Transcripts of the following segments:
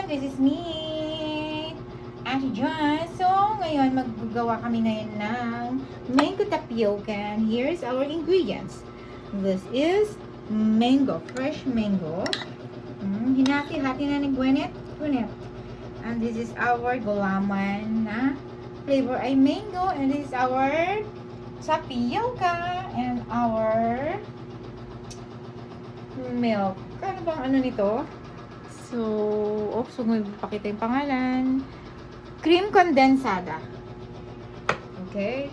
This is me, Ate John. So, ngayon magagawa kami ngayon ng mango tapioca. And here's our ingredients. This is mango, fresh mango. Hinati-hati na ni Gwyneth. And this is our gulaman na flavor ay mango. And this is our tapioca. And our milk. Ano bang ano nito? So, oops, huwag mo ipakita yung pangalan. Cream condensada. Okay?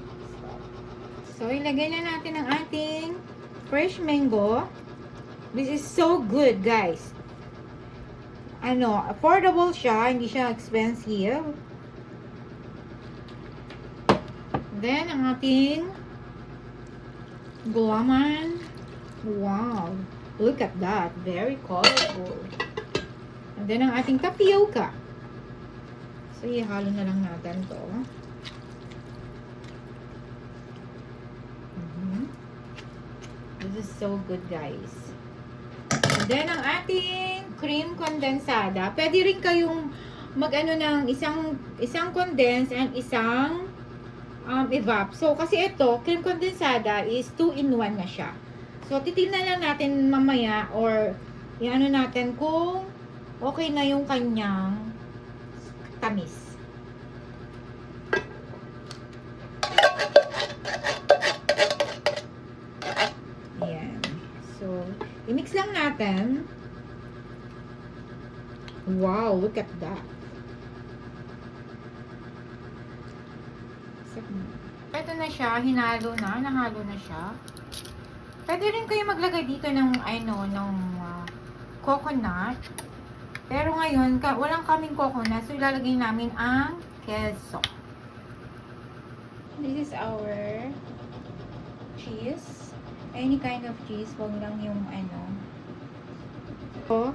So, ilagay na natin ang ating fresh mango. This is so good, guys. Ano, affordable siya. Hindi siya expensive. Then, ang ating gulaman. Wow. Look at that. Very colorful. And then, ang ating tapioca. So, ihalo na lang natin to. This is so good, guys. And then, ang ating cream condensada. Pwede rin kayong mag-ano ng isang condense and isang evap. So, kasi ito, cream condensada is 2-in-1 na siya. So, titignan lang natin mamaya or i-ano natin kung okay na yung kanyang tamis. Ayan. So, i-mix lang natin. Wow, look at that. Ito na siya, hinalo na, nahalo na siya. Pwede rin kayo maglagay dito ng coconut. Pero ngayon, walang kaming coconut, so ilalagay namin ang queso. This is our cheese. Any kind of cheese, huwag lang yung So,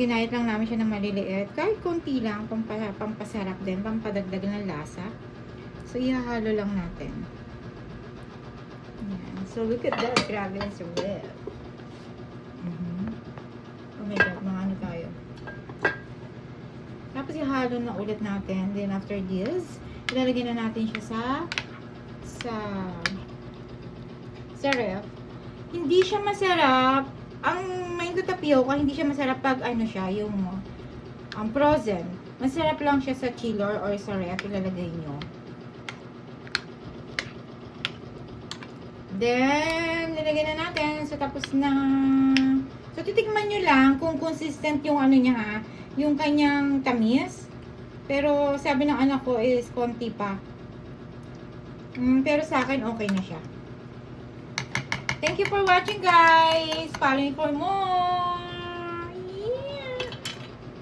ginayat lang namin siya ng maliliit. Kahit konti lang, pampasarap din, pampadagdag ng lasa. So, ihahalo lang natin. Yan. So, look at that. Grabe ang sarap. Oh my God, mga ano tayo. Tapos, ihalo na ulit natin. Then, after this, ilalagay na natin siya sa ref. Hindi siya masarap. Ang mango tapioca, hindi siya masarap pag yung frozen. Masarap lang siya sa chiller or sa ref. Ilalagay nyo. Then, nilagay na natin. So, tapos na. So, titikman nyo lang kung consistent yung niya yung kanyang tamis. Pero, sabi ng anak ko is konti pa. Pero sa akin, okay na siya. Thank you for watching, guys. Follow me for more.